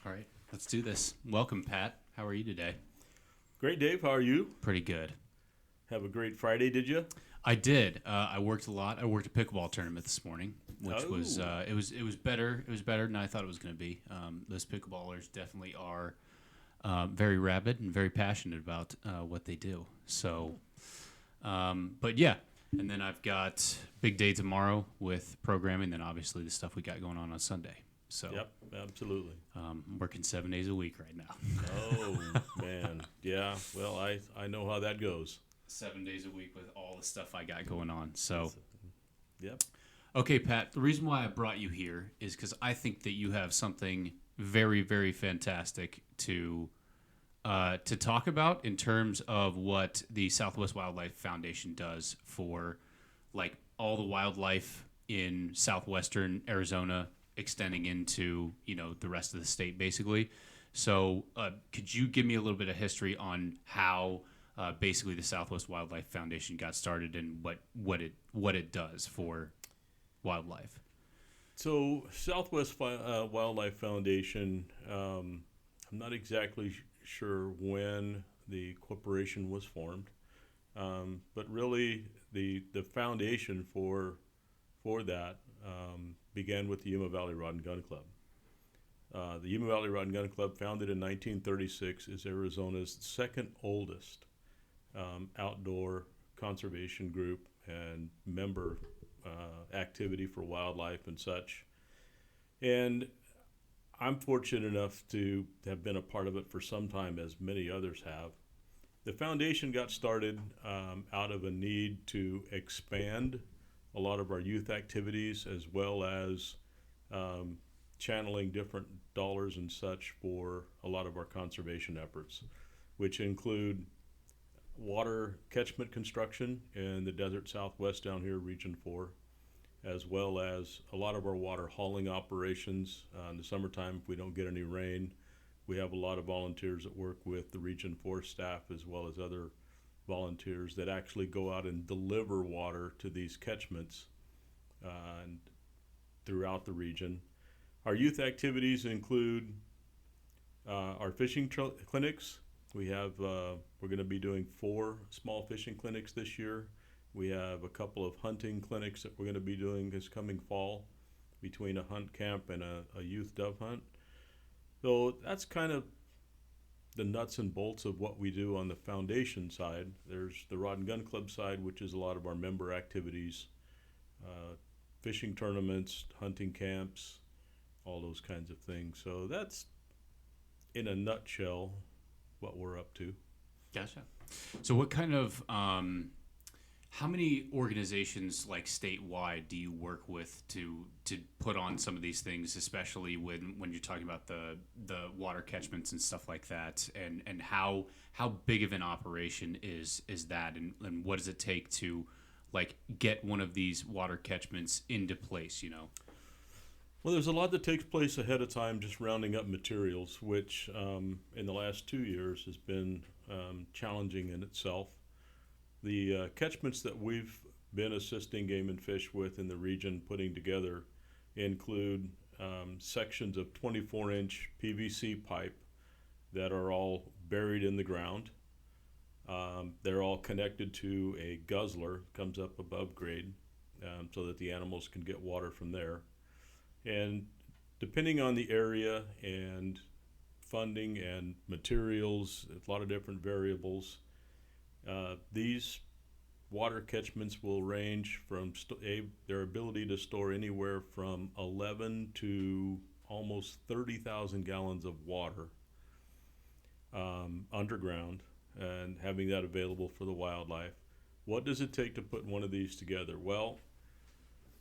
All right, let's do this. Welcome, Pat. How are you today? Great, Dave. How are you? Pretty good. Have a great Friday, did you? I did. I worked a lot. I worked a pickleball tournament this morning, which was Oh. it was better. It was better than I thought it was going to be. Those pickleballers definitely are very rabid and very passionate about what they do. So, but yeah. And then I've got big day tomorrow with programming. Then obviously the stuff we got going on Sunday. So, Yep, absolutely. I'm working 7 days a week right now. Oh, man. Yeah, well, I know how that goes. 7 days a week with all the stuff I got going on. So, Yep. okay, Pat, the reason why I brought you here is because I think that you have something very, very fantastic to talk about in terms of what the Southwest Wildlife Foundation does for like all the wildlife in southwestern Arizona, extending into the rest of the state, basically. So, could you give me a little bit of history on how basically the Southwest Wildlife Foundation got started and what it does for wildlife? So, Southwest Wildlife Foundation, I'm not exactly sure when the corporation was formed, but really the foundation for that began with the Yuma Valley Rod and Gun Club. The Yuma Valley Rod and Gun Club, founded in 1936, is Arizona's second oldest outdoor conservation group and member activity for wildlife and such. And I'm fortunate enough to have been a part of it for some time, as many others have. The foundation got started out of a need to expand a lot of our youth activities, as well as channeling different dollars and such for a lot of our conservation efforts, which include water catchment construction in the desert southwest down here, Region 4, as well as a lot of our water hauling operations. In the summertime, if we don't get any rain, we have a lot of volunteers that work with the Region 4 staff, as well as other volunteers that actually go out and deliver water to these catchments and throughout the region. Our youth activities include our fishing clinics. We have we're going to be doing 4 small fishing clinics this year. We have a couple of hunting clinics that we're going to be doing this coming fall, between a hunt camp and a youth dove hunt. So that's kind of the nuts and bolts of what we do on the foundation side. There's the Rod and Gun Club side, which is a lot of our member activities, fishing tournaments, hunting camps, all those kinds of things. So that's, in a nutshell, what we're up to. Gotcha. So, what kind of how many organizations like statewide do you work with to put on some of these things, especially when you're talking about the water catchments and stuff like that, and how big of an operation is that, and what does it take to like get one of these water catchments into place? Well, there's a lot that takes place ahead of time, just rounding up materials, which in the last 2 years has been challenging in itself. The catchments that we've been assisting Game and Fish with in the region putting together include sections of 24-inch PVC pipe that are all buried in the ground. They're all connected to a guzzler, comes up above grade, so that the animals can get water from there. And depending on the area and funding and materials, a lot of different variables, these water catchments will range from their ability to store anywhere from 11 to almost 30,000 gallons of water underground, and having that available for the wildlife. What does it take to put one of these together? Well,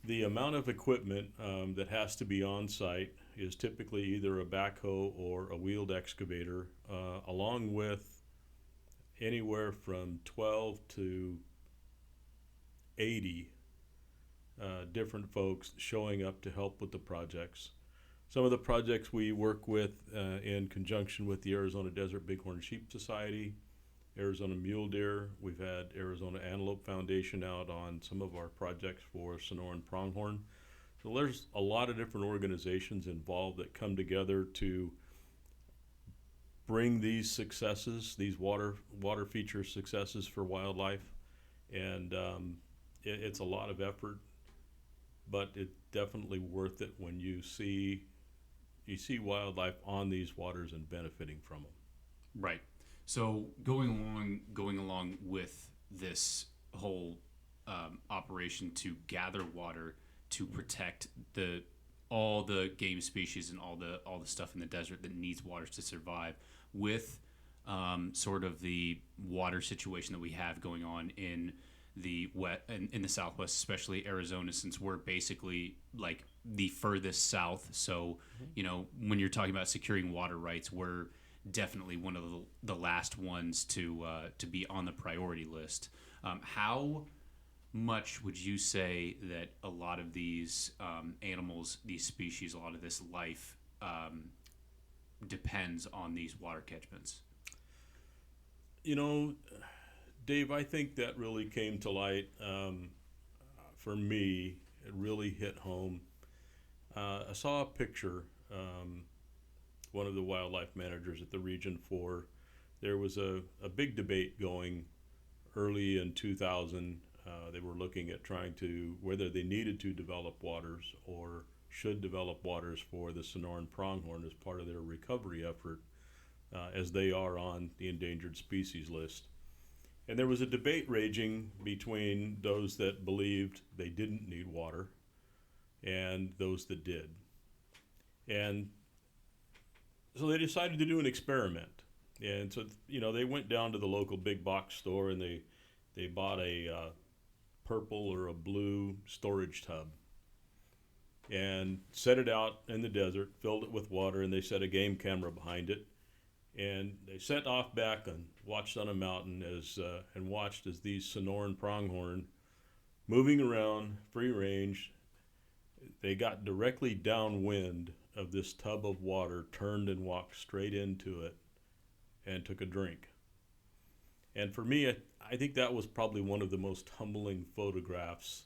the amount of equipment that has to be on site is typically either a backhoe or a wheeled excavator, along with anywhere from 12 to 80 different folks showing up to help with the projects. Some of the projects we work with in conjunction with the Arizona Desert Bighorn Sheep Society, Arizona Mule Deer. We've had Arizona Antelope Foundation out on some of our projects for Sonoran Pronghorn. So there's a lot of different organizations involved that come together to bring these successes, these water feature successes for wildlife, and it's a lot of effort, but it's definitely worth it when you see wildlife on these waters and benefiting from them. Right. So going along with this whole operation to gather water to protect all the game species and all the stuff in the desert that needs water to survive, with sort of the water situation that we have going on in the in the Southwest, especially Arizona, since we're basically like the furthest south. So, when you're talking about securing water rights, we're definitely one of the last ones to be on the priority list. How much would you say that a lot of these animals, these species, a lot of this life depends on these water catchments? Dave, I think that really came to light for me. It really hit home. I saw a picture. One of the wildlife managers at the Region 4, there was a big debate going early in 2000. They were looking at trying to, whether they needed to develop waters or should develop waters for the Sonoran pronghorn as part of their recovery effort, as they are on the endangered species list. And there was a debate raging between those that believed they didn't need water and those that did. And so they decided to do an experiment. And so, they went down to the local big box store and they bought a purple or a blue storage tub and set it out in the desert, filled it with water, and they set a game camera behind it. And they set off back and watched on a mountain and watched as these Sonoran pronghorn, moving around free range, they got directly downwind of this tub of water, turned and walked straight into it and took a drink. And for me, I think that was probably one of the most humbling photographs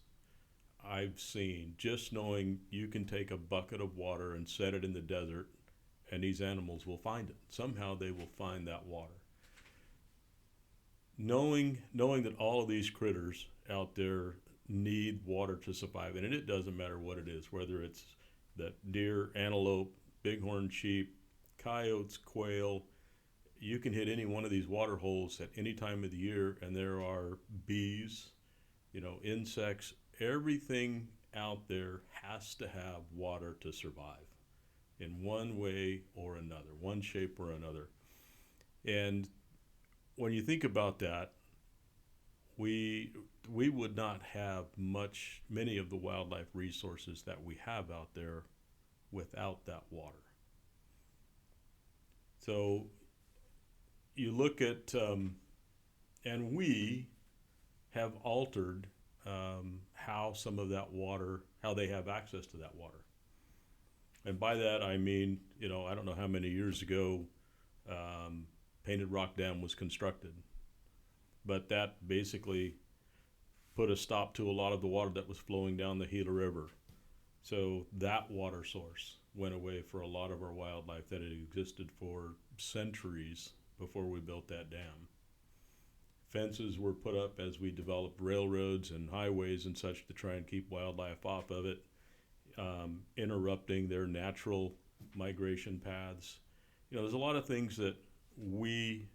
I've seen, just knowing you can take a bucket of water and set it in the desert and these animals will find it. Somehow they will find that water. Knowing that all of these critters out there need water to survive, and it doesn't matter what it is, whether it's that deer, antelope, bighorn sheep, coyotes, quail, you can hit any one of these water holes at any time of the year and there are bees, insects, everything out there has to have water to survive in one way or another, one shape or another. And when you think about that, we would not have many of the wildlife resources that we have out there without that water. So you look at, and we have altered how some of that water, how they have access to that water. And by that I mean, I don't know how many years ago Painted Rock Dam was constructed, but that basically put a stop to a lot of the water that was flowing down the Gila River. So that water source went away for a lot of our wildlife that had existed for centuries before we built that dam. Fences were put up as we developed railroads and highways and such to try and keep wildlife off of it, interrupting their natural migration paths. There's a lot of things that we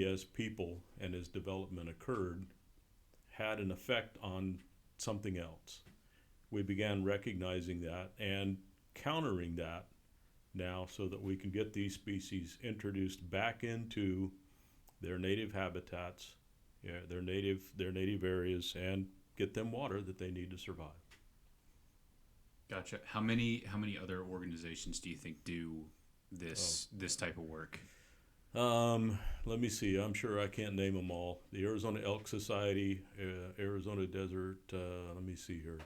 as people and as development occurred had an effect on something else. We began recognizing that and countering that now so that we can get these species introduced back into their native habitats, their native areas, and get them water that they need to survive. Gotcha. How many other organizations do you think do this type of work? Let me see. I'm sure I can't name them all. The Arizona Elk Society, Arizona Desert. Let me see here.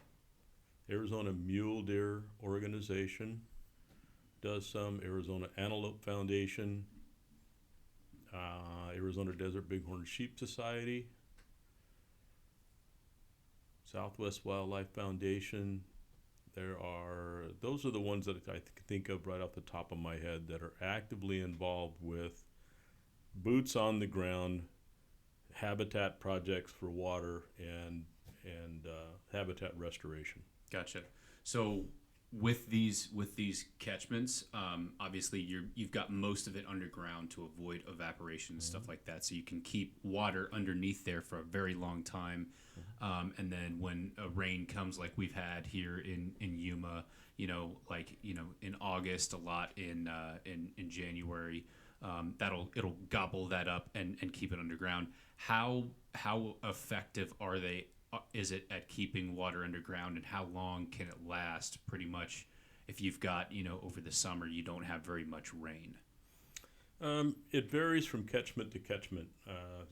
Arizona Mule Deer Organization does some. Arizona Antelope Foundation. Arizona Desert Bighorn Sheep Society. Southwest Wildlife Foundation. those are the ones that I think of right off the top of my head that are actively involved with boots on the ground habitat projects for water and habitat restoration. Gotcha. So with these catchments, obviously you've got most of it underground to avoid evaporation and stuff like that. So you can keep water underneath there for a very long time. And then when a rain comes, like we've had here in Yuma, in August, a lot in January, it'll gobble that up and keep it underground. How effective is it at keeping water underground, and how long can it last? Pretty much, if you've got over the summer you don't have very much rain. It varies from catchment to catchment,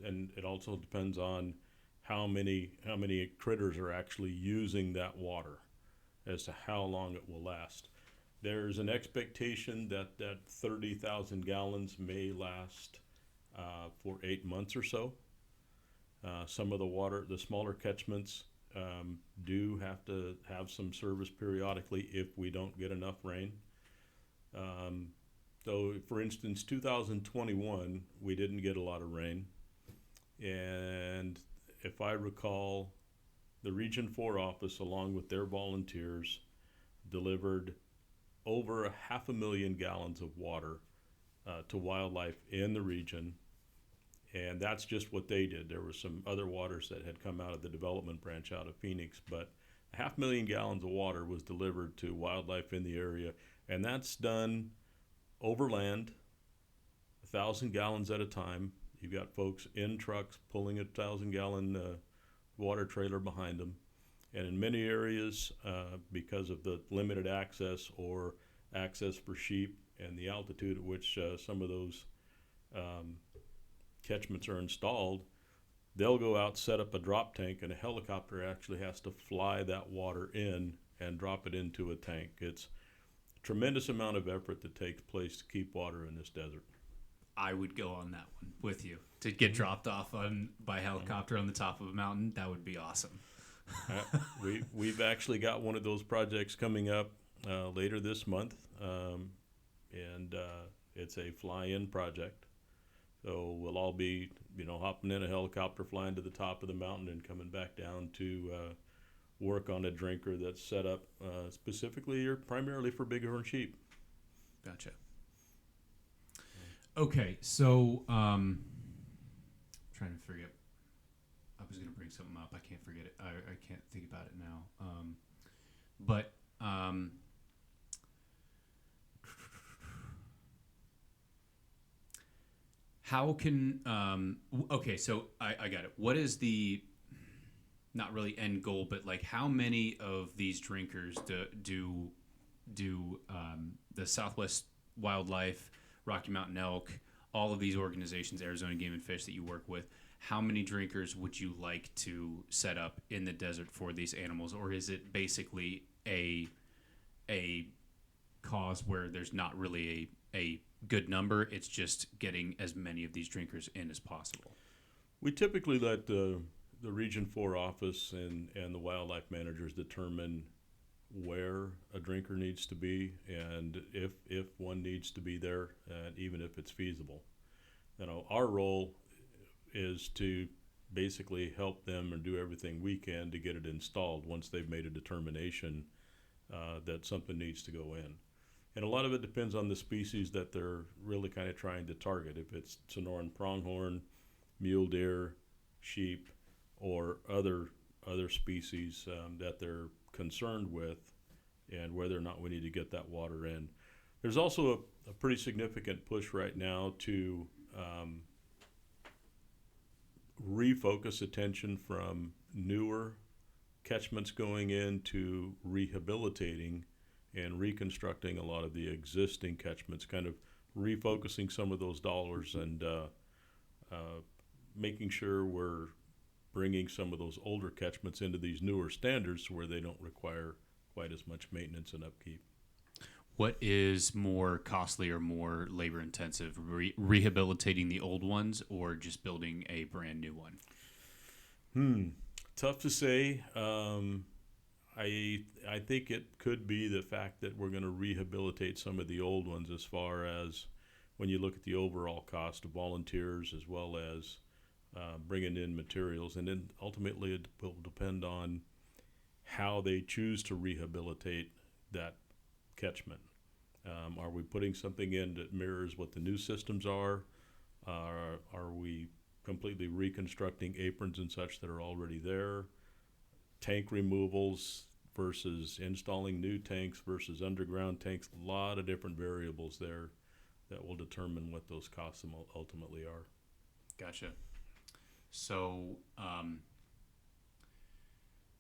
and it also depends on how many critters are actually using that water as to how long it will last. There's an expectation that 30,000 gallons may last for 8 months or so. Some of the smaller catchments do have to have some service periodically if we don't get enough rain. So, for instance, 2021, we didn't get a lot of rain. And if I recall, the Region 4 office, along with their volunteers, delivered over 500,000 gallons of water to wildlife in the region. And that's just what they did. There were some other waters that had come out of the development branch out of Phoenix, but 500,000 gallons of water was delivered to wildlife in the area. And that's done overland, 1,000 gallons at a time. You've got folks in trucks pulling a 1,000-gallon water trailer behind them. And in many areas, because of the limited access or access for sheep and the altitude at which some of those catchments are installed, they'll go out, set up a drop tank, and a helicopter actually has to fly that water in and drop it into a tank. It's a tremendous amount of effort that takes place to keep water in this desert. I would go on that one with you. To get dropped off by helicopter on the top of a mountain, that would be awesome. We've actually got one of those projects coming up later this month, and it's a fly-in project. So we'll all be, hopping in a helicopter, flying to the top of the mountain, and coming back down to work on a drinker that's set up specifically or primarily for bighorn sheep. Gotcha. Okay, so trying to forget. I was going to bring something up. I can't forget it. I can't think about it now. But how can okay, so I got it. What is the not really end goal, but like how many of these drinkers do the Southwest Wildlife, Rocky Mountain Elk, all of these organizations, Arizona Game and Fish that you work with, how many drinkers would you like to set up in the desert for these animals? Or is it basically a cause where there's not really a good number, it's just getting as many of these drinkers in as possible? We typically let the Region 4 office and the wildlife managers determine where a drinker needs to be and if one needs to be there, and even if it's feasible. Our role is to basically help them and do everything we can to get it installed once they've made a determination that something needs to go in. And a lot of it depends on the species that they're really kind of trying to target. If it's Sonoran pronghorn, mule deer, sheep, or other species that they're concerned with, and whether or not we need to get that water in. There's also a pretty significant push right now to refocus attention from newer catchments going into rehabilitating and reconstructing a lot of the existing catchments, kind of refocusing some of those dollars and making sure we're bringing some of those older catchments into these newer standards where they don't require quite as much maintenance and upkeep. What is more costly or more labor intensive, rehabilitating the old ones or just building a brand new one? Tough to say. I think it could be the fact that we're going to rehabilitate some of the old ones, as far as when you look at the overall cost of volunteers as well as bringing in materials, and then ultimately it will depend on how they choose to rehabilitate that catchment. Are we putting something in that mirrors what the new systems are? Are we completely reconstructing aprons and such that are already there? Tank removals versus installing new tanks versus underground tanks. A lot of different variables there that will determine what those costs ultimately are. Gotcha. So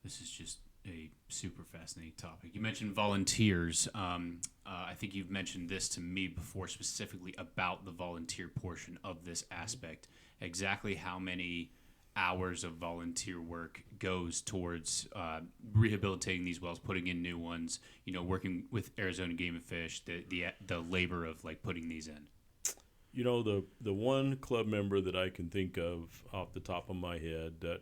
this is just a super fascinating topic. You mentioned volunteers. I think you've mentioned this to me before, specifically about the volunteer portion of this aspect. Exactly how many hours of volunteer work goes towards rehabilitating these wells, putting in new ones, working with Arizona Game and Fish, the labor of like putting these in? The one club member that I can think of off the top of my head that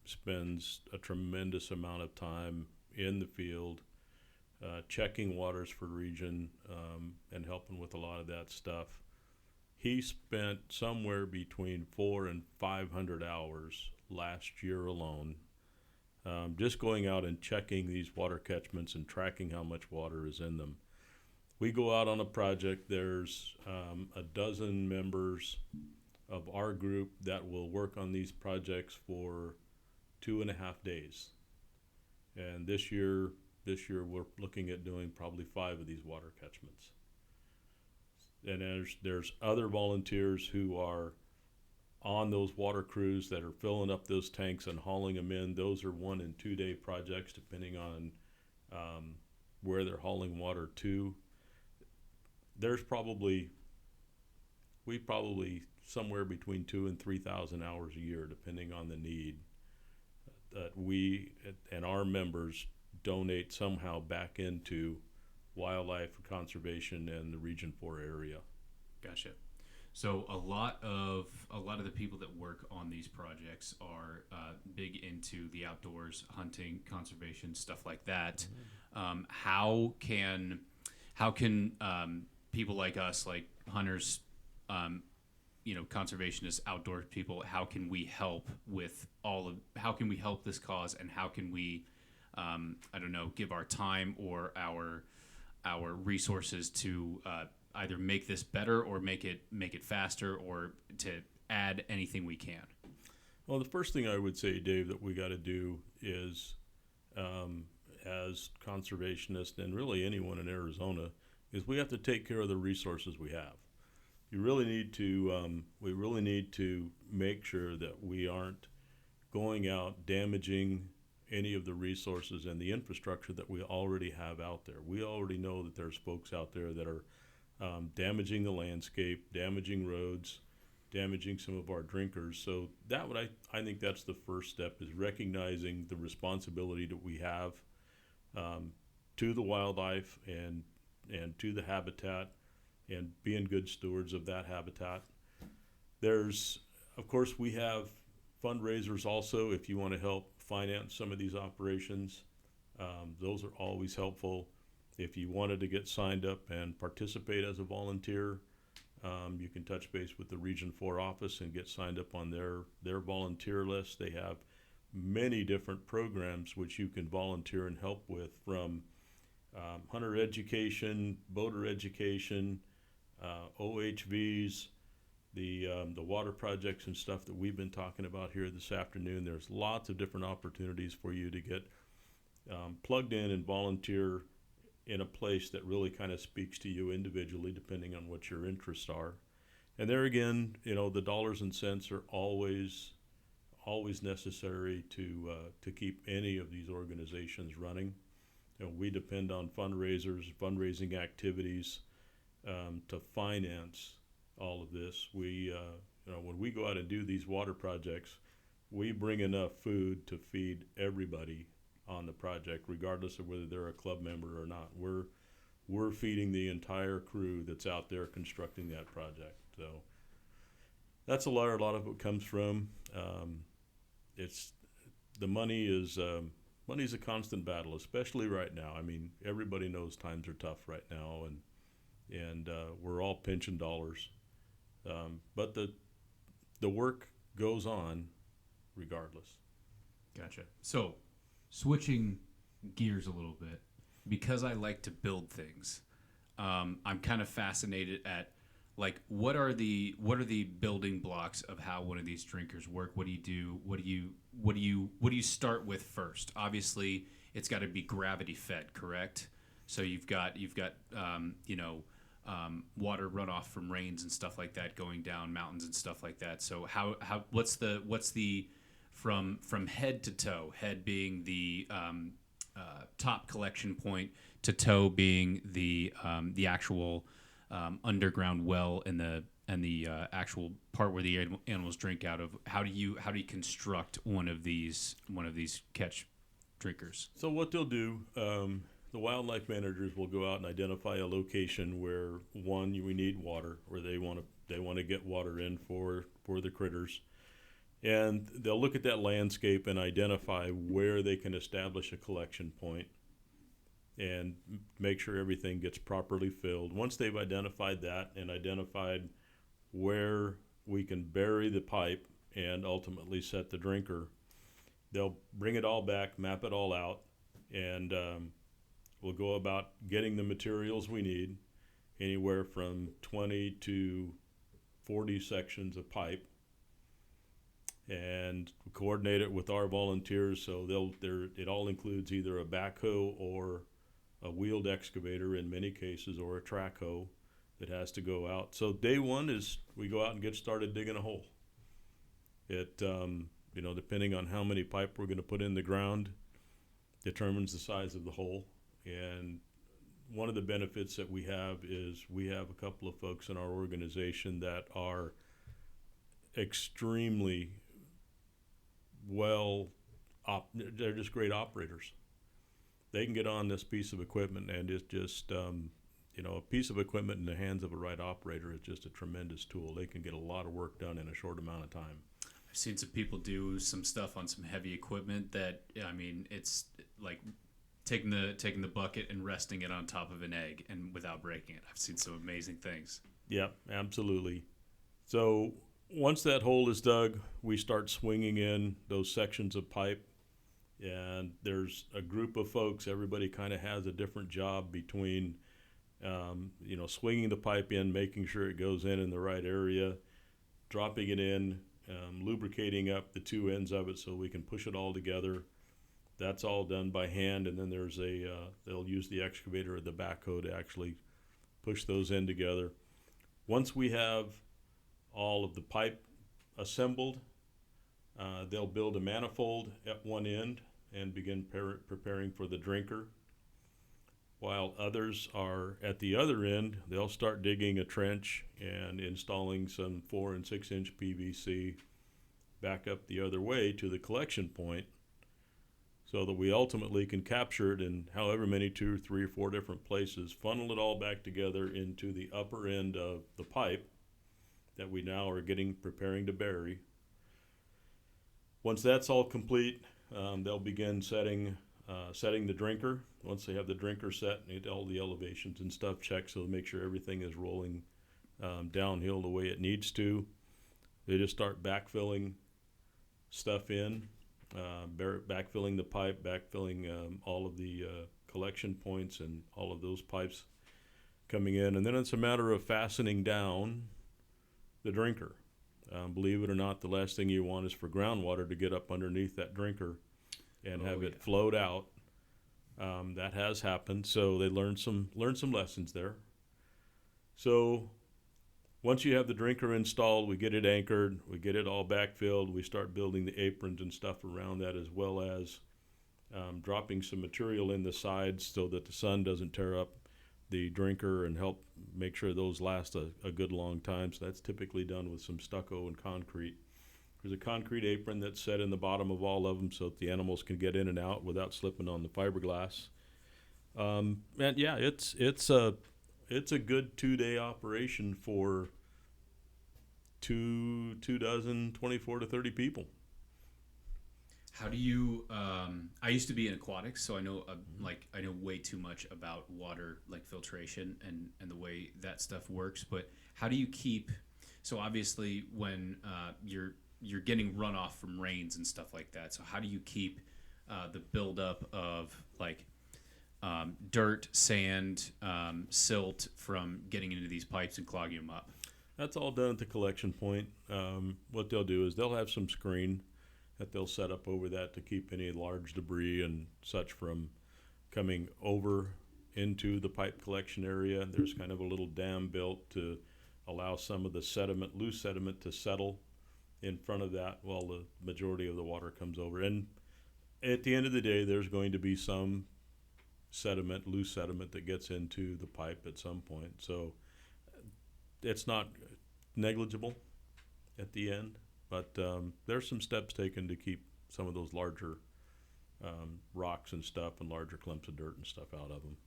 spends a tremendous amount of time in the field, checking waters for region, and helping with a lot of that stuff. He spent somewhere between 400 and 500 hours last year alone, just going out and checking these water catchments and tracking how much water is in them. We go out on a project, there's a dozen members of our group that will work on these projects for 2.5 days. And this year we're looking at doing probably 5 of these water catchments. And there's other volunteers who are on those water crews that are filling up those tanks and hauling them in. Those are 1 and 2 day projects depending on where they're hauling water to. We probably somewhere between 2,000 and 3,000 hours a year, depending on the need, that we and our members donate somehow back into wildlife conservation in the Region 4 area. Gotcha. So a lot of the people that work on these projects are big into the outdoors, hunting, conservation, stuff like that. Mm-hmm. How can people like us, like hunters, conservationists, outdoor people, how can we help with how can we help this cause, and how can we, give our time or our resources to either make this better or make it faster, or to add anything we can? Well, the first thing I would say, Dave, that we got to do is, as conservationists and really anyone in Arizona, is we have to take care of the resources we have. We really need to make sure that we aren't going out damaging any of the resources and the infrastructure that we already have out there. We already know that there's folks out there that are damaging the landscape, damaging roads, damaging some of our drinkers. So I think that's the first step, is recognizing the responsibility that we have to the wildlife and to the habitat, and being good stewards of that habitat. Of course, we have fundraisers also if you want to help finance some of these operations. Those are always helpful. If you wanted to get signed up and participate as a volunteer, you can touch base with the Region 4 office and get signed up on their volunteer list. They have many different programs which you can volunteer and help with, from hunter education, boater education, OHVs, the water projects and stuff that we've been talking about here this afternoon. There's lots of different opportunities for you to get plugged in and volunteer in a place that really kind of speaks to you individually, depending on what your interests are. And there again, the dollars and cents are always necessary to keep any of these organizations running. We depend on fundraising activities to finance all of this. We, when we go out and do these water projects, we bring enough food to feed everybody on the project, regardless of whether they're a club member or not. We're feeding the entire crew that's out there constructing that project. So that's a lot of what comes from. It's the money is money's a constant battle, especially right now. I mean, everybody knows times are tough right now, and we're all pinching dollars. But the work goes on regardless. Gotcha. So, switching gears a little bit, because I like to build things, I'm kind of fascinated at like what are the building blocks of how one of these drinkers work? What do you do? What do you start with first? Obviously, it's got to be gravity fed, correct? So you've got water runoff from rains and stuff like that going down mountains and stuff like that. So what's the from head to toe, head being the top collection point, to toe being the actual underground well and the actual part where the animals drink out of. How do you construct one of these catch drinkers? So what they'll do, the wildlife managers will go out and identify a location where we need water, where they want to get water in for the critters, and they'll look at that landscape and identify where they can establish a collection point and make sure everything gets properly filled. Once they've identified that and identified where we can bury the pipe and ultimately set the drinker, they'll bring it all back, map it all out, and we'll go about getting the materials we need, anywhere from 20 to 40 sections of pipe, and coordinate it with our volunteers. So it all includes either a backhoe or a wheeled excavator in many cases, or a track hoe that has to go out. So day one is we go out and get started digging a hole. It depending on how many pipe we're going to put in the ground determines the size of the hole. And one of the benefits that we have is we have a couple of folks in our organization that are extremely they're just great operators. They can get on this piece of equipment, and it's just, a piece of equipment in the hands of a right operator is just a tremendous tool. They can get a lot of work done in a short amount of time. I've seen some people do some stuff on some heavy equipment that, I mean, it's like taking the bucket and resting it on top of an egg and without breaking it. I've seen some amazing things. Yeah, absolutely. So once that hole is dug, we start swinging in those sections of pipe. And there's a group of folks, everybody kind of has a different job between, swinging the pipe in, making sure it goes in the right area, dropping it in, lubricating up the two ends of it so we can push it all together. That's all done by hand, and then there's they'll use the excavator or the backhoe to actually push those in together. Once we have all of the pipe assembled, they'll build a manifold at one end and begin preparing for the drinker. While others are at the other end, they'll start digging a trench and installing some 4 and 6 inch PVC back up the other way to the collection point, so that we ultimately can capture it in however many 2, 3, or 4 different places, funnel it all back together into the upper end of the pipe that we now are preparing to bury. Once that's all complete, they'll begin setting the drinker. Once they have the drinker set, and all the elevations and stuff checked, so to make sure everything is rolling downhill the way it needs to, they just start backfilling stuff in, backfilling the pipe, backfilling all of the collection points and all of those pipes coming in. And then it's a matter of fastening down the drinker. Believe it or not, the last thing you want is for groundwater to get up underneath that drinker and have it float out. That has happened, so they learned some lessons there. So once you have the drinker installed, we get it anchored, we get it all backfilled, we start building the aprons and stuff around that, as well as dropping some material in the sides so that the sun doesn't tear up the drinker, and help make sure those last a good long time. So that's typically done with some stucco and concrete. There's a concrete apron that's set in the bottom of all of them so that the animals can get in and out without slipping on the fiberglass. And yeah, it's a good 2-day operation for two dozen, 24 to 30 people. How do you? I used to be in aquatics, so I know I know way too much about water like filtration and the way that stuff works. But how do you keep? So obviously, when you're getting runoff from rains and stuff like that. So how do you keep the buildup of like dirt, sand, silt from getting into these pipes and clogging them up? That's all done at the collection point. What they'll do is they'll have some screen that they'll set up over that to keep any large debris and such from coming over into the pipe collection area. There's kind of a little dam built to allow some of the sediment, loose sediment, to settle in front of that while the majority of the water comes over. And at the end of the day, there's going to be some sediment, loose sediment, that gets into the pipe at some point. So it's not negligible at the end, but there's some steps taken to keep some of those larger rocks and stuff and larger clumps of dirt and stuff out of them.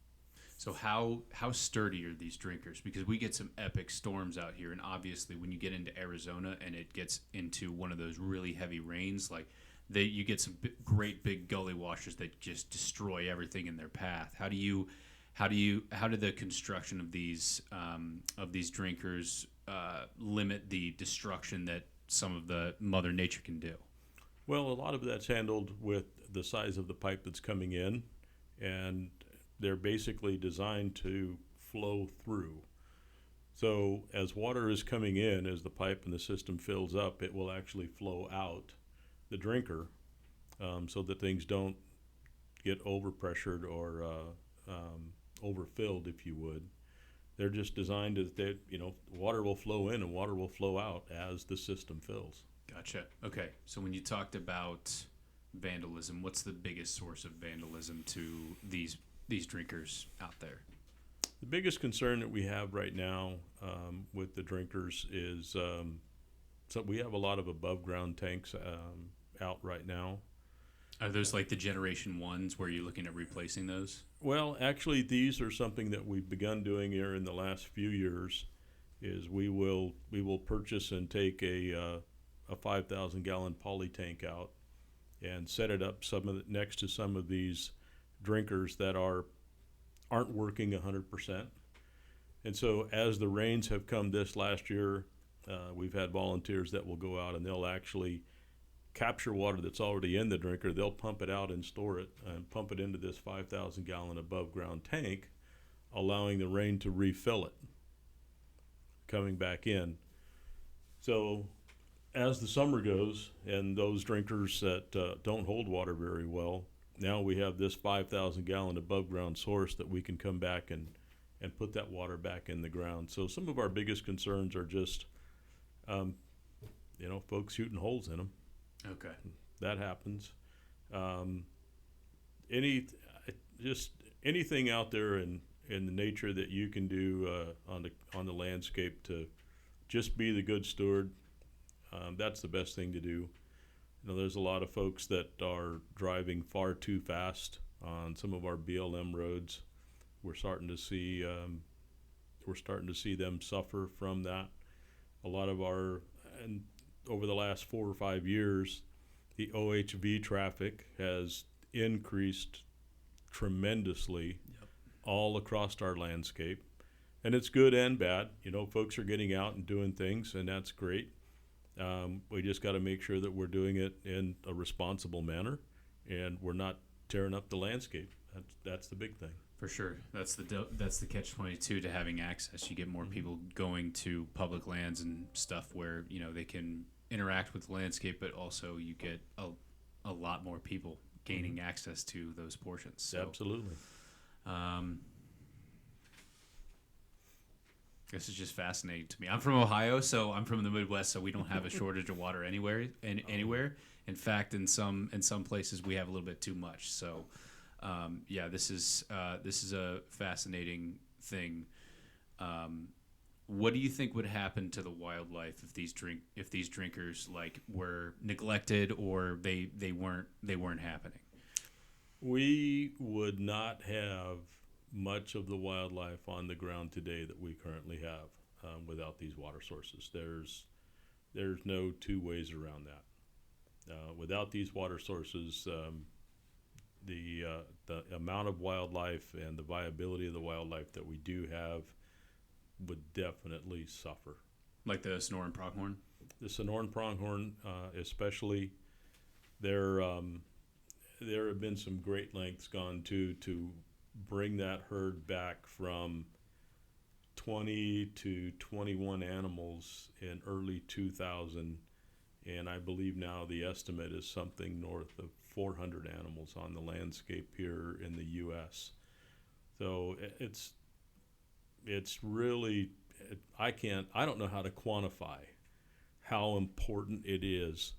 So how sturdy are these drinkers? Because we get some epic storms out here, and obviously when you get into Arizona and it gets into one of those really heavy rains, like you get some great big gully washers that just destroy everything in their path. How do the construction of these drinkers limit the destruction that some of the Mother Nature can do? Well, a lot of that's handled with the size of the pipe that's coming in, and they're basically designed to flow through. So as water is coming in, as the pipe and the system fills up, it will actually flow out the drinker, so that things don't get overpressured or overfilled, if you would. They're just designed that water will flow in and water will flow out as the system fills. Gotcha. Okay, so when you talked about vandalism, what's the biggest source of vandalism to these drinkers out there? The biggest concern that we have right now with the drinkers is so we have a lot of above ground tanks out right now. Are those like the generation ones where you're looking at replacing those? Well, actually, these are something that we've begun doing here in the last few years. Is we will purchase and take a 5,000 gallon poly tank out and set it up next to some of these drinkers that aren't working 100%. And so as the rains have come this last year, we've had volunteers that will go out and they'll actually capture water that's already in the drinker. They'll pump it out and store it and pump it into this 5,000 gallon above ground tank, allowing the rain to refill it coming back in. So as the summer goes and those drinkers that don't hold water very well, now we have this 5,000 gallon above ground source that we can come back and put that water back in the ground. So some of our biggest concerns are just folks shooting holes in them. Okay. That happens. Anything out there in the nature that you can do on the landscape to just be the good steward, that's the best thing to do. There's a lot of folks that are driving far too fast on some of our BLM roads. We're starting to see them suffer from that. A lot of and over the last 4 or 5 years, the OHV traffic has increased tremendously. Yep. All across our landscape. And it's good and bad. Folks are getting out and doing things, and that's great. We just got to make sure that we're doing it in a responsible manner, and we're not tearing up the landscape. That's the big thing. For sure, that's the catch-22 to having access. You get more people going to public lands and stuff where they can interact with the landscape, but also you get a lot more people gaining access to those portions. So, absolutely. This is just fascinating to me. I'm from Ohio, so I'm from the Midwest, so we don't have a shortage of water anywhere. In fact, in some places we have a little bit too much. So, this is a fascinating thing. What do you think would happen to the wildlife if these drinkers were neglected or they weren't happening? We would not have much of the wildlife on the ground today that we currently have without these water sources. There's no two ways around that. Without these water sources, the amount of wildlife and the viability of the wildlife that we do have would definitely suffer. Like the Sonoran pronghorn? The Sonoran pronghorn, especially, there have been some great lengths gone to bring that herd back from 20 to 21 animals in early 2000, and I believe now the estimate is something north of 400 animals on the landscape here in the U.S. So it's really, I don't know how to quantify how important it is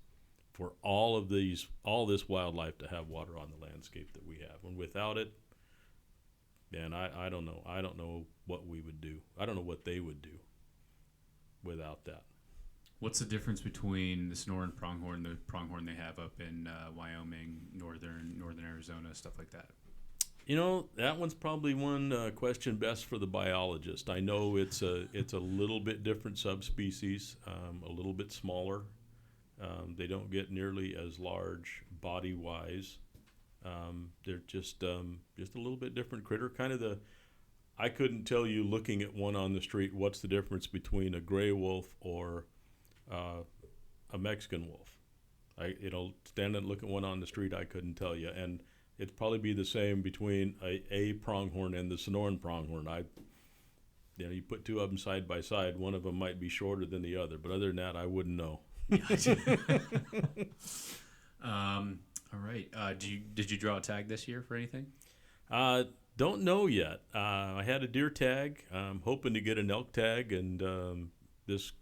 for all this wildlife to have water on the landscape that we have. And without it, man, I don't know. I don't know what we would do. I don't know what they would do without that. What's the difference between the Sonoran pronghorn, the pronghorn they have up in Wyoming, northern Arizona, stuff like that? That one's probably one question best for the biologist. I know it's a little bit different subspecies, a little bit smaller. They don't get nearly as large body-wise. They're just a little bit different critter. I couldn't tell you looking at one on the street what's the difference between a gray wolf or a Mexican wolf. Stand and look at one on the street, I couldn't tell you. And it'd probably be the same between a pronghorn and the Sonoran pronghorn. You put two of them side by side, one of them might be shorter than the other, but other than that, I wouldn't know. All right. Did you draw a tag this year for anything? Don't know yet. I had a deer tag. I'm hoping to get an elk tag, and this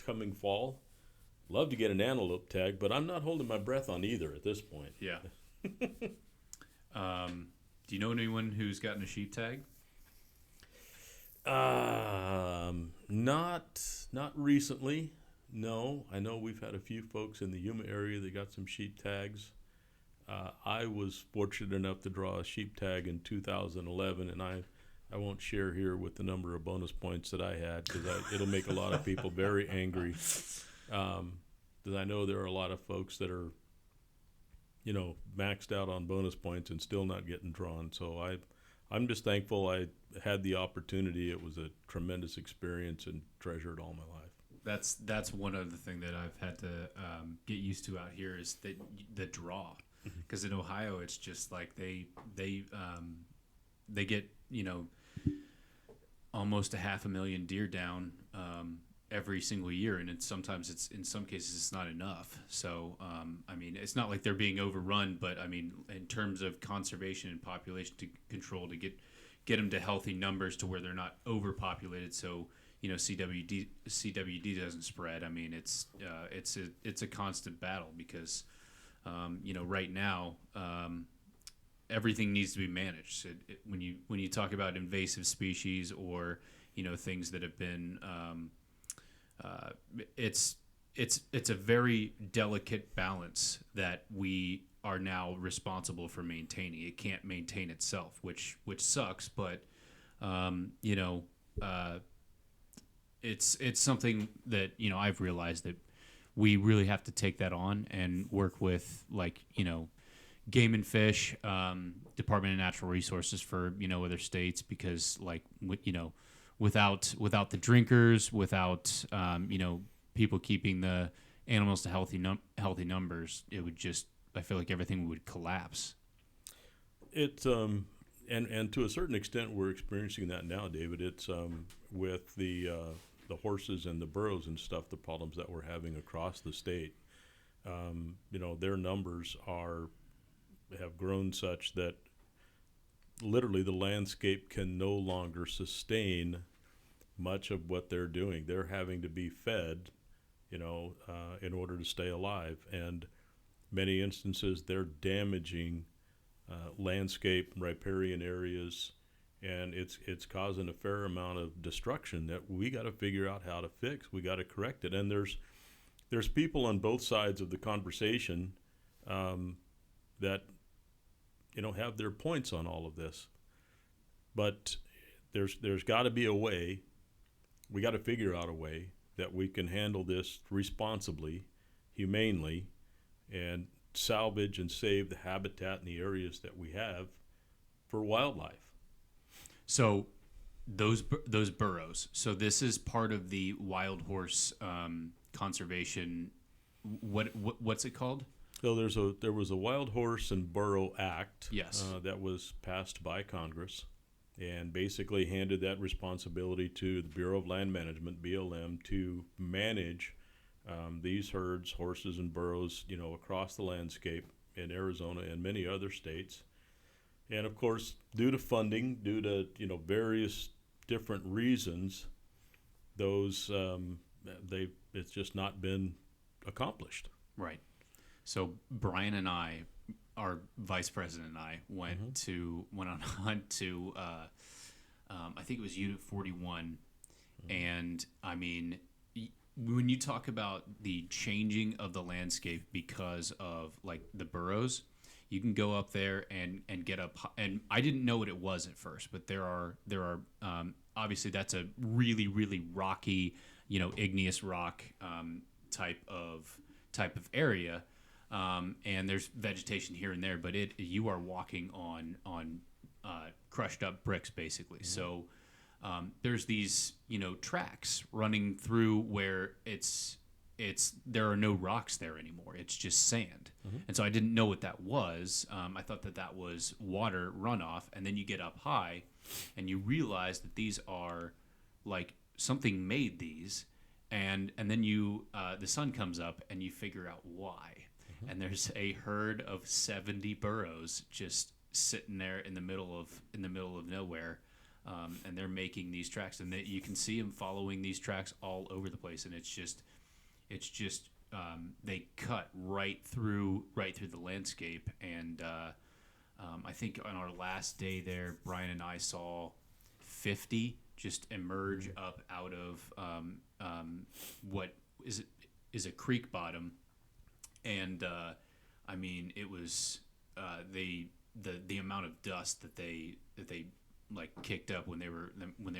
coming fall, love to get an antelope tag, but I'm not holding my breath on either at this point. Yeah. Do you know anyone who's gotten a sheep tag? Not recently. No, I know we've had a few folks in the Yuma area that got some sheep tags. I was fortunate enough to draw a sheep tag in 2011, and I won't share here with the number of bonus points that I had, because it'll make a lot of people very angry. Because I know there are a lot of folks that are, maxed out on bonus points and still not getting drawn. So I'm just thankful I had the opportunity. It was a tremendous experience and treasured all my life. That's one other thing that I've had to get used to out here is the draw, because in Ohio it's just like they get almost 500,000 deer down every single year, and in some cases it's not enough. So it's not like they're being overrun, but in terms of conservation and population control to get them to healthy numbers to where they're not overpopulated. So CWD doesn't spread. It's a constant battle because right now everything needs to be managed. When you talk about invasive species or things that have been it's a very delicate balance that we are now responsible for maintaining. It can't maintain itself, which sucks, but it's something that I've realized that we really have to take that on and work with, Game and Fish, Department of Natural Resources for other states, because without the drinkers, without people keeping the animals to healthy numbers, it would just, I feel like everything would collapse. It and to a certain extent we're experiencing that now, David. It's with the horses and the burros and stuff, the problems that we're having across the state. Their numbers have grown such that literally the landscape can no longer sustain much of what they're doing. They're having to be fed, in order to stay alive. And many instances they're damaging landscape, riparian areas, and it's causing a fair amount of destruction that we got to figure out how to fix. We got to correct it. And there's people on both sides of the conversation that have their points on all of this, but there's got to be a way. We got to figure out a way that we can handle this responsibly, humanely, and salvage and save the habitat in the areas that we have for wildlife. So those burrows. So this is part of the wild horse conservation. What's it called? So there was a Wild Horse and Burrow Act, Yes. that was passed by Congress, and basically handed that responsibility to the Bureau of Land Management (BLM) to manage these herds, horses and burros, across the landscape in Arizona and many other states. And of course, due to funding, due to various different reasons, those it's just not been accomplished. Right. So Brian and I, our vice president and I, went on a hunt to I think it was Unit 41, and I mean, when you talk about the changing of the landscape because of like the burrows, you can go up there and get up, and I didn't know what it was at first, but there are obviously that's a really, really rocky, igneous rock type of area, and there's vegetation here and there, but you are walking on crushed up bricks basically. So there's these tracks running through where there are no rocks there anymore. It's just sand. And so I didn't know what that was. I thought that was water runoff. And then you get up high and you realize that these are like something made these. And then the sun comes up and you figure out why. And there's a herd of 70 burros just sitting there in the middle of nowhere. And they're making these tracks, and you can see them following these tracks all over the place. And it's just they cut right through the landscape. And I think on our last day there, Brian and I saw 50 just emerge up out of what is a creek bottom. And I mean, it was the amount of dust that they like kicked up when they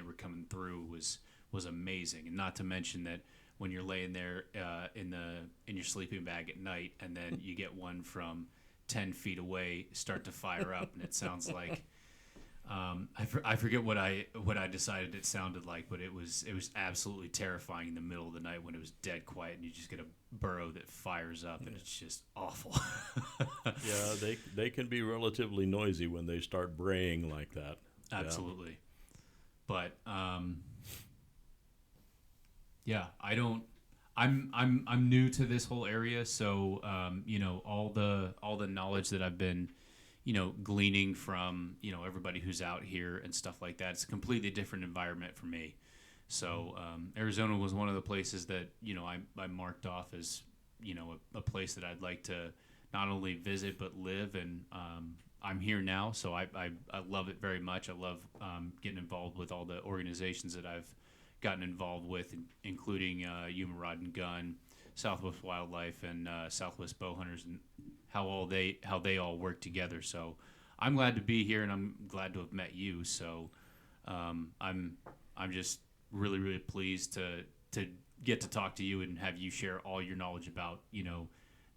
were coming through was amazing. And not to mention that when you're laying there in your sleeping bag at night, and then you get one from 10 feet away start to fire up, and it sounds like I forget what I decided it sounded like, but it was absolutely terrifying in the middle of the night when it was dead quiet and you just get a burrow that fires up, and it's just awful. Yeah, they can be relatively noisy when they start braying like that. Absolutely. But yeah, I'm new to this whole area, so all the knowledge that I've been gleaning from everybody who's out here and stuff like that, it's a completely different environment for me. So Arizona was one of the places that I marked off as a place that I'd like to not only visit but live, and I'm here now, so I love it very much. I love getting involved with all the organizations that I've gotten involved with, including Yuma Rod and Gun, Southwest Wildlife, and Southwest Bowhunters, and how they all work together. So I'm glad to be here, and I'm glad to have met you. So I'm just really, really pleased to get to talk to you and have you share all your knowledge about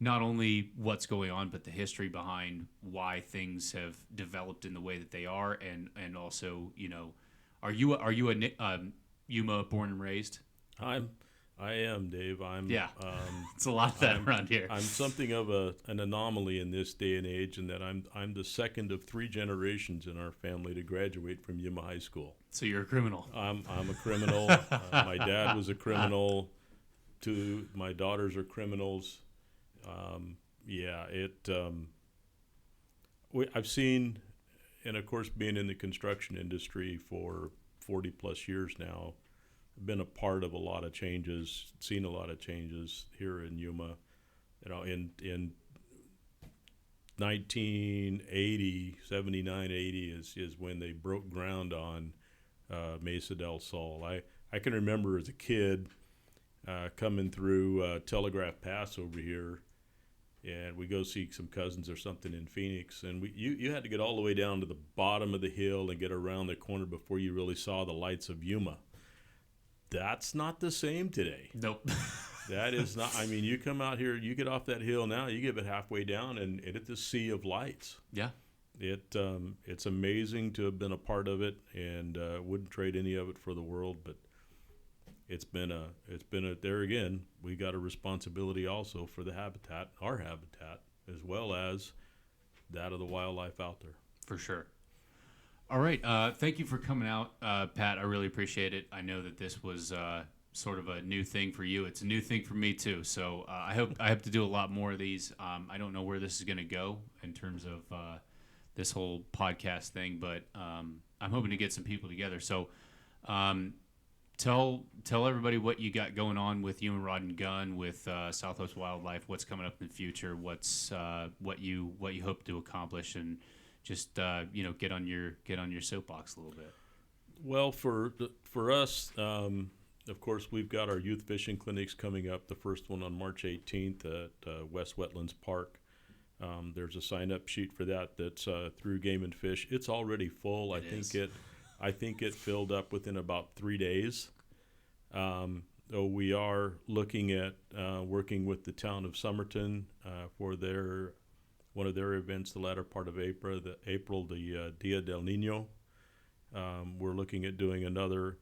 not only what's going on, but the history behind why things have developed in the way that they are, and also are you a Yuma born and raised? I am, Dave. It's a lot of that around here. I'm something of an anomaly in this day and age, in that I'm the second of 3 generations in our family to graduate from Yuma High School. So you're a criminal. I'm a criminal. My dad was a criminal. 2 my daughters are criminals. I've seen, and of course, being in the construction industry for 40 plus years now, I've been a part of a lot of changes, seen a lot of changes here in Yuma. In 1980, 79, 80 is when they broke ground on Mesa del Sol. I can remember as a kid coming through Telegraph Pass over here, and we go see some cousins or something in Phoenix, and you had to get all the way down to the bottom of the hill and get around the corner before you really saw the lights of Yuma. That's not the same today. Nope. That is not. I mean, you come out here, you get off that hill now, you get it halfway down, and it's a sea of lights. Yeah. It's amazing to have been a part of it, and wouldn't trade any of it for the world. But it's been a there again. We got a responsibility also for the habitat, our habitat, as well as that of the wildlife out there. For sure. All right. Thank you for coming out, Pat. I really appreciate it. I know that this was sort of a new thing for you. It's a new thing for me too. So I hope to do a lot more of these. I don't know where this is going to go in terms of this whole podcast thing, but I'm hoping to get some people together. So tell everybody what you got going on with Yuma Rod and Gun, with Southwest Wildlife. What's coming up in the future? What's what you hope to accomplish, and just get on your soapbox a little bit. Well, for us, of course, we've got our youth fishing clinics coming up. The first one on March 18th at West Wetlands Park. There's a sign-up sheet for that that's through Game and Fish. It's already full. I think it filled up within about 3 days. So we are looking at working with the town of Somerton for one of their events, the latter part of April, the Dia del Nino. We're looking at doing another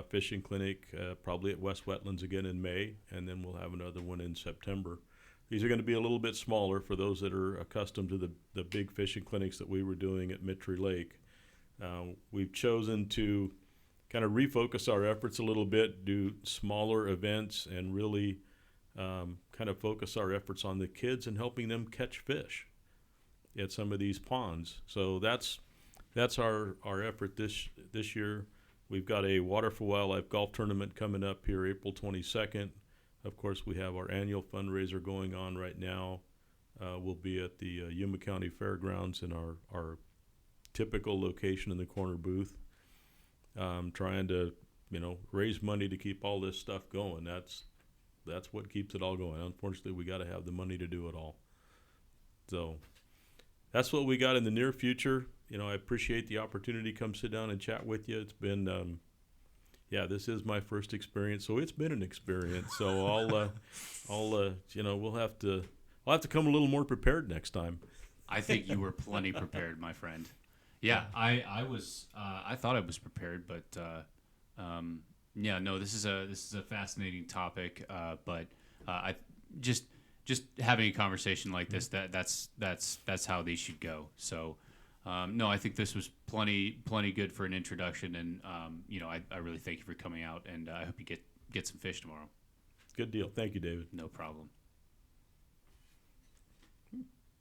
fishing clinic, probably at West Wetlands again in May, and then we'll have another one in September. These are going to be a little bit smaller for those that are accustomed to the big fishing clinics that we were doing at Mitri Lake. We've chosen to kind of refocus our efforts a little bit, do smaller events, and really kind of focus our efforts on the kids and helping them catch fish at some of these ponds. So that's our effort this year. We've got a Water for Wildlife golf tournament coming up here April 22nd. Of course, we have our annual fundraiser going on right now. We'll be at the Yuma County Fairgrounds in our typical location in the corner booth, trying to raise money to keep all this stuff going. That's what keeps it all going. Unfortunately, we got to have the money to do it all. So that's what we got in the near future. I appreciate the opportunity to come sit down and chat with you. It's been, this is my first experience, so it's been an experience. So I'll have to come a little more prepared next time. I think you were plenty prepared, my friend. Yeah, I thought I was prepared, but this is a fascinating topic. But I just having a conversation like this, that's how these should go. So I think this was plenty good for an introduction, and I really thank you for coming out, and I hope you get some fish tomorrow. Good deal. Thank you, David. No problem.